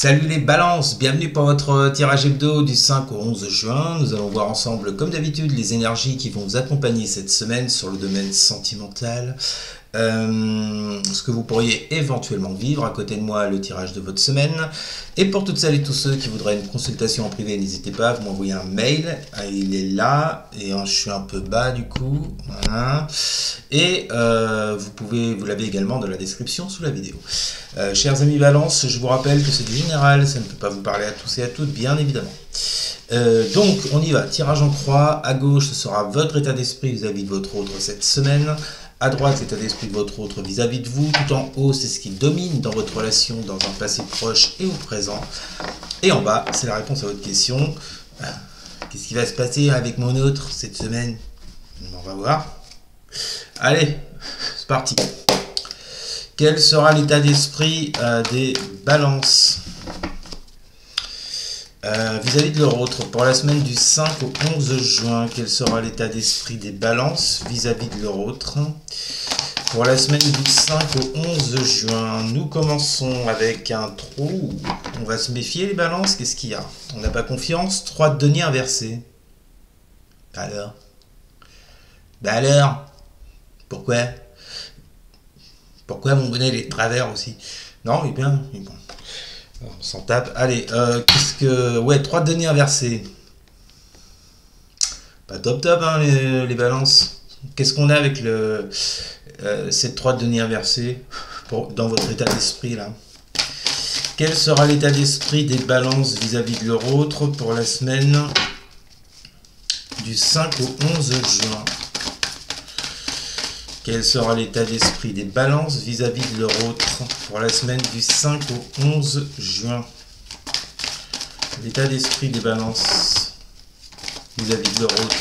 Salut les balances, bienvenue pour votre tirage hebdo du 5 au 11 juin. Nous allons voir ensemble, comme d'habitude, les énergies qui vont vous accompagner cette semaine sur le domaine sentimental. Ce que vous pourriez éventuellement vivre. À côté de moi, le tirage de votre semaine. Et pour toutes celles et tous ceux qui voudraient une consultation en privé, n'hésitez pas à vous m'envoyer un mail. Il est là, et je suis un peu bas du coup. Voilà. Et vous l'avez également dans la description sous la vidéo. Chers amis Valence, je vous rappelle que c'est du général, ça ne peut pas vous parler à tous et à toutes, bien évidemment. Donc, on y va. Tirage en croix. À gauche, ce sera votre état d'esprit vis-à-vis de votre autre cette semaine. À droite, l'état d'esprit de votre autre vis-à-vis de vous. Tout en haut, c'est ce qui domine dans votre relation, dans un passé proche et au présent. Et en bas, c'est la réponse à votre question. Qu'est-ce qui va se passer avec mon autre cette semaine? On va voir. Allez, c'est parti. Quel sera l'état d'esprit des balances vis-à-vis de leur autre pour la semaine du 5 au 11 juin? Quel sera l'état d'esprit des balances vis-à-vis de leur autre pour la semaine du 5 au 11 juin? Nous commençons avec un trou. On va se méfier les balances. Qu'est-ce qu'il y a? On n'a pas confiance. 3 de denier inversé. Alors? Bah alors? Pourquoi? Pourquoi mon bonnet il est de travers aussi? Non, mais bien. Mais bon. On s'en tape. Allez, qu'est-ce que... Ouais, 3 de denier inversé. Pas top top, hein, les balances. Qu'est-ce qu'on a avec cette 3 de denier inversé dans votre état d'esprit, là? Quel sera l'état d'esprit des balances vis-à-vis de leur autre pour la semaine du 5 au 11 juin? Quel sera l'état d'esprit des balances vis-à-vis de leur autre pour la semaine du 5 au 11 juin? L'état d'esprit des balances vis-à-vis de leur autre.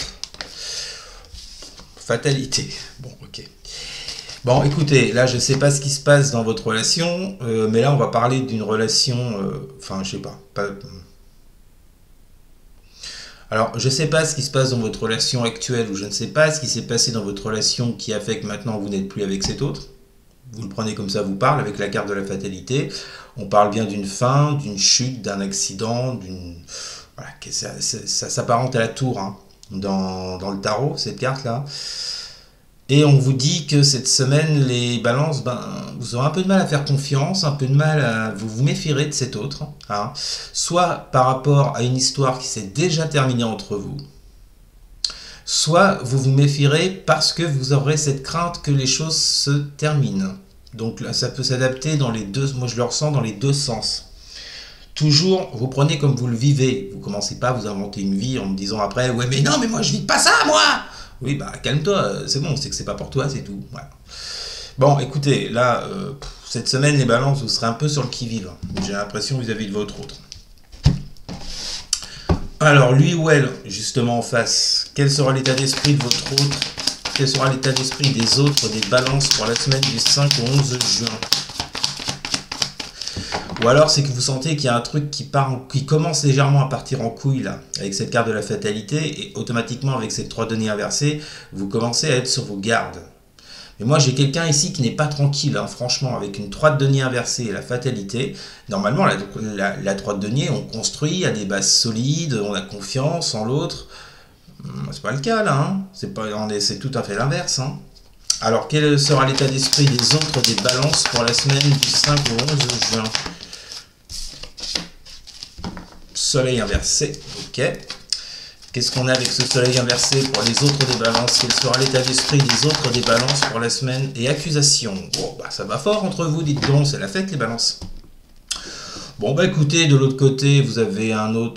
Fatalité. Bon, ok. Bon, écoutez, là, je ne sais pas ce qui se passe dans votre relation, mais là, on va parler d'une relation... Enfin, je sais pas. Alors, je ne sais pas ce qui se passe dans votre relation actuelle, ou je ne sais pas ce qui s'est passé dans votre relation qui a fait que maintenant vous n'êtes plus avec cet autre. Vous le prenez comme ça vous parle, avec la carte de la fatalité. On parle bien d'une fin, d'une chute, d'un accident, d'une... Voilà, ça s'apparente à la tour, hein, dans le tarot, cette carte-là. Et on vous dit que cette semaine, les balances, vous aurez un peu de mal à faire confiance, un peu de mal à... Vous vous méfierez de cet autre. Hein, soit par rapport à une histoire qui s'est déjà terminée entre vous, soit vous vous méfierez parce que vous aurez cette crainte que les choses se terminent. Donc là, ça peut s'adapter dans les deux... Moi, je le ressens dans les deux sens. Toujours, vous prenez comme vous le vivez. Vous ne commencez pas à vous inventer une vie en me disant après « Ouais, mais non, mais moi, je vis pas ça, moi !» Oui, bah calme-toi, c'est bon, c'est que c'est pas pour toi, c'est tout. Voilà. Bon, écoutez, là, cette semaine, les balances, vous serez un peu sur le qui-vive. J'ai l'impression vis-à-vis de votre autre. Alors, lui ou elle, justement en face, quel sera l'état d'esprit de votre autre? Quel sera l'état d'esprit des autres, des balances pour la semaine du 5 au 11 juin? Ou alors c'est que vous sentez qu'il y a un truc qui commence légèrement à partir en couille là, avec cette carte de la fatalité, et automatiquement avec cette 3 deniers inversés, vous commencez à être sur vos gardes. Mais moi j'ai quelqu'un ici qui n'est pas tranquille, hein, franchement, avec une 3 de deniers inversée et la fatalité. Normalement la 3 de deniers, on construit à des bases solides, on a confiance en l'autre. C'est pas le cas là, hein. C'est tout à fait l'inverse. Hein. Alors quel sera l'état d'esprit des autres, des balances pour la semaine du 5 au 11 juin? Soleil inversé, ok. Qu'est-ce qu'on a avec ce soleil inversé pour les autres des balances? Quel sera l'état d'esprit des autres des balances pour la semaine? Et accusation. Bon, bah ça va fort entre vous, dites donc, c'est la fête les balances. Bon, bah écoutez, de l'autre côté, vous avez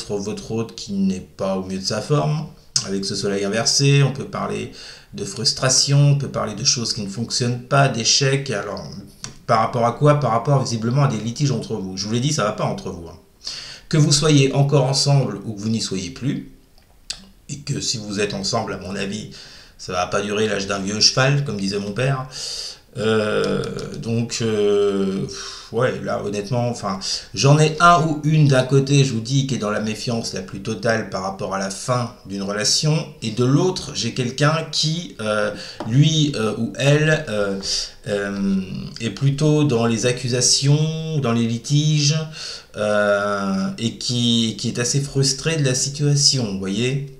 votre autre qui n'est pas au mieux de sa forme. Avec ce soleil inversé, on peut parler de frustration, on peut parler de choses qui ne fonctionnent pas, d'échecs. Alors, par rapport à quoi? Par rapport visiblement à des litiges entre vous. Je vous l'ai dit, ça ne va pas entre vous. Hein. Que vous soyez encore ensemble ou que vous n'y soyez plus, et que si vous êtes ensemble, à mon avis, ça ne va pas durer l'âge d'un vieux cheval, comme disait mon père, Ouais, là, honnêtement, enfin, j'en ai un ou une d'un côté, je vous dis, qui est dans la méfiance la plus totale par rapport à la fin d'une relation, et de l'autre, j'ai quelqu'un qui, lui ou elle, est plutôt dans les accusations, dans les litiges, et qui est assez frustré de la situation, vous voyez.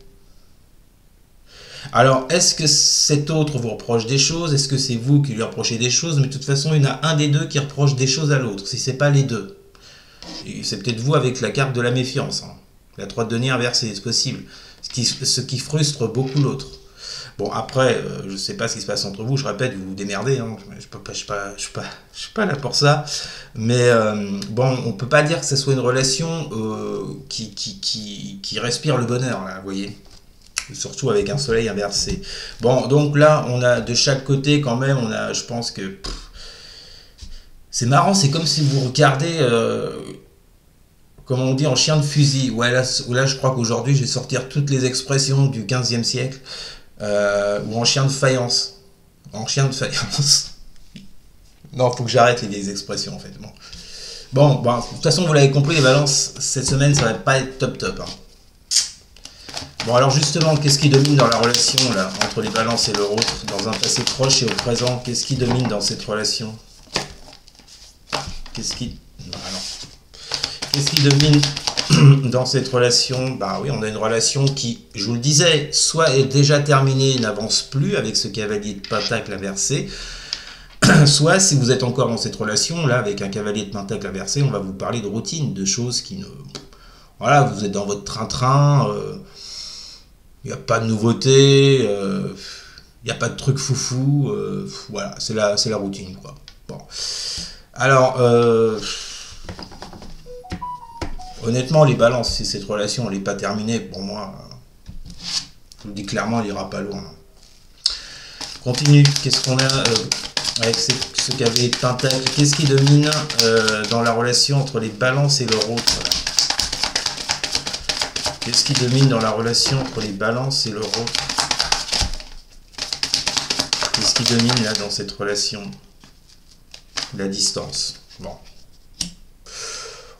Alors, est-ce que cet autre vous reproche des choses? Est-ce que c'est vous qui lui reprochez des choses? Mais de toute façon, il y en a un des deux qui reproche des choses à l'autre, si c'est pas les deux. Et c'est peut-être vous avec la carte de la méfiance, hein. La 3 de denier inversée, c'est possible. Ce qui frustre beaucoup l'autre. Bon, après, je sais pas ce qui se passe entre vous, je répète, vous vous démerdez, hein. Je suis pas là pour ça. Mais bon, on peut pas dire que ce soit une relation qui respire le bonheur, là, vous voyez, surtout avec un soleil inversé. Bon, donc là, on a de chaque côté quand même, on a, je pense que c'est marrant, c'est comme si vous regardez, comme on dit, en chien de fusil. Ouais, là je crois qu'aujourd'hui, je vais sortir toutes les expressions du 15e siècle, ou en chien de faïence. En chien de faïence. Non, faut que j'arrête les vieilles expressions en fait. Bon, de toute façon, vous l'avez compris, les balances, cette semaine, ça va pas être top top, hein. Bon, alors justement, qu'est-ce qui domine dans la relation là, entre les balances et leur autre, dans un passé proche et au présent? Qu'est-ce qui domine dans cette relation? Qu'est-ce qui... Non, non. Qu'est-ce qui domine dans cette relation? Bah oui, on a une relation qui, je vous le disais, soit est déjà terminée et n'avance plus avec ce cavalier de pentacle inversé, soit si vous êtes encore dans cette relation, là, avec un cavalier de pentacle inversé, on va vous parler de routine, de choses qui ne... Voilà, vous êtes dans votre train-train, il n'y a pas de nouveauté, il n'y a pas de truc foufou, voilà, c'est la routine, quoi. Bon. Alors, honnêtement, les balances, si cette relation n'est pas terminée, pour moi, je vous le dis clairement, elle n'ira pas loin. Continue, qu'est-ce qu'on a avec ce cavalier de pentacle? Qu'est-ce qui domine dans la relation entre les balances et leur autre, là? Qu'est-ce qui domine dans la relation entre les balances et leur autre? Qu'est-ce qui domine là dans cette relation? La distance. Bon.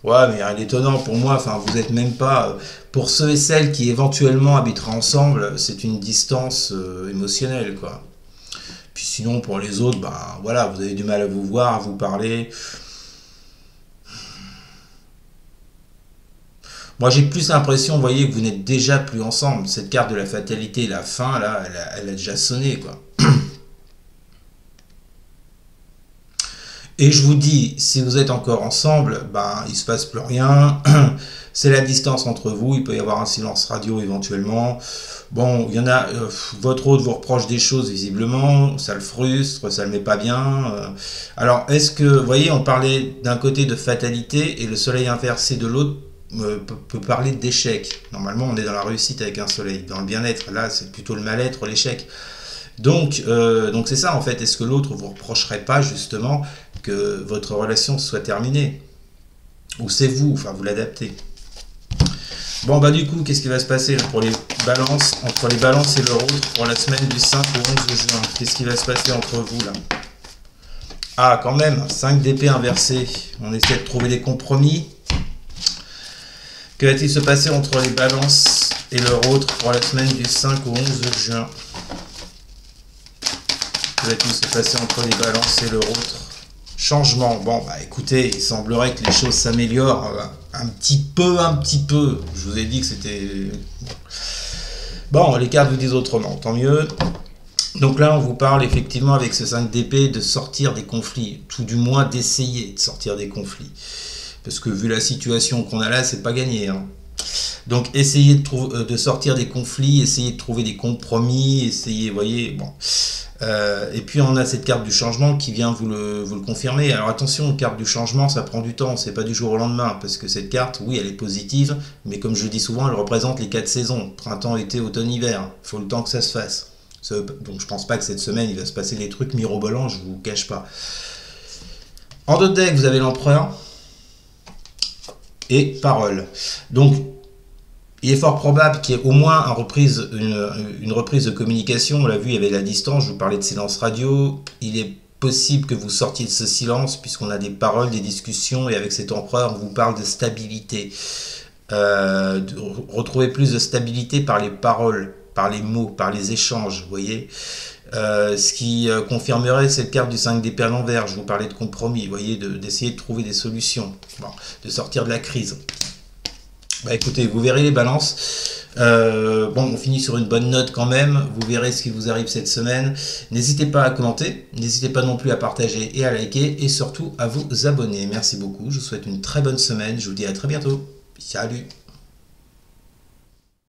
Ouais, mais rien d'étonnant pour moi, enfin, vous êtes même pas... pour ceux et celles qui éventuellement habiteraient ensemble, c'est une distance émotionnelle, quoi. Puis sinon, pour les autres, bah voilà, vous avez du mal à vous voir, à vous parler. Moi, j'ai plus l'impression, vous voyez, que vous n'êtes déjà plus ensemble. Cette carte de la fatalité, la fin, là, elle a déjà sonné, quoi. Et je vous dis, si vous êtes encore ensemble, ben, il se passe plus rien. C'est la distance entre vous. Il peut y avoir un silence radio éventuellement. Bon, il y en a, votre autre vous reproche des choses visiblement, ça le frustre, ça le met pas bien. Alors, est-ce que, vous voyez, on parlait d'un côté de fatalité et le soleil inversé de l'autre peut parler d'échec. Normalement, on est dans la réussite avec un soleil. Dans le bien-être, là, c'est plutôt le mal-être, l'échec. Donc c'est ça en fait. Est-ce que l'autre vous reprocherait pas justement que votre relation soit terminée? Ou c'est vous, enfin vous l'adaptez. Bon bah du coup, qu'est-ce qui va se passer là, pour les balances, entre les balances et leur autre pour la semaine du 5 au 11 juin? Qu'est-ce qui va se passer entre vous là? Ah quand même, 5 d'épée inversée. On essaie de trouver des compromis. Que va-t-il se passer entre les balances et leur autre pour la semaine du 5 au 11 juin? Que va-t-il se passer entre les balances et leur autre? Changement. Bon, bah écoutez, il semblerait que les choses s'améliorent un petit peu. Je vous ai dit que c'était... Bon, les cartes vous disent autrement, tant mieux. Donc là, on vous parle effectivement avec ce 5 d'épée de sortir des conflits, tout du moins d'essayer de sortir des conflits. Parce que vu la situation qu'on a là, c'est pas gagné, hein. Donc essayez de sortir des conflits, essayez de trouver des compromis, essayez, vous voyez, bon. Et puis on a cette carte du changement qui vient vous le confirmer. Alors attention, carte du changement, ça prend du temps, c'est pas du jour au lendemain, parce que cette carte, oui, elle est positive, mais comme je dis souvent, elle représente les 4 saisons, printemps, été, automne, hiver. Il faut le temps que ça se fasse. Donc je pense pas que cette semaine, il va se passer des trucs mirobolants, je vous cache pas. En d'autres decks, vous avez l'empereur et parole. Donc il est fort probable qu'il y ait au moins une reprise de communication. On l'a vu, il y avait la distance, je vous parlais de silence radio. Il est possible que vous sortiez de ce silence, puisqu'on a des paroles, des discussions, et avec cet empereur, on vous parle de stabilité. De retrouver plus de stabilité par les paroles, par les mots, par les échanges, vous voyez. Ce qui confirmerait cette carte du 5 d'épée à l'envers. Je vous parlais de compromis, vous voyez, d'essayer de trouver des solutions, bon, de sortir de la crise. Bah écoutez, vous verrez les balances. Bon, on finit sur une bonne note quand même. Vous verrez ce qui vous arrive cette semaine. N'hésitez pas à commenter, n'hésitez pas non plus à partager et à liker, et surtout à vous abonner. Merci beaucoup, je vous souhaite une très bonne semaine. Je vous dis à très bientôt. Salut!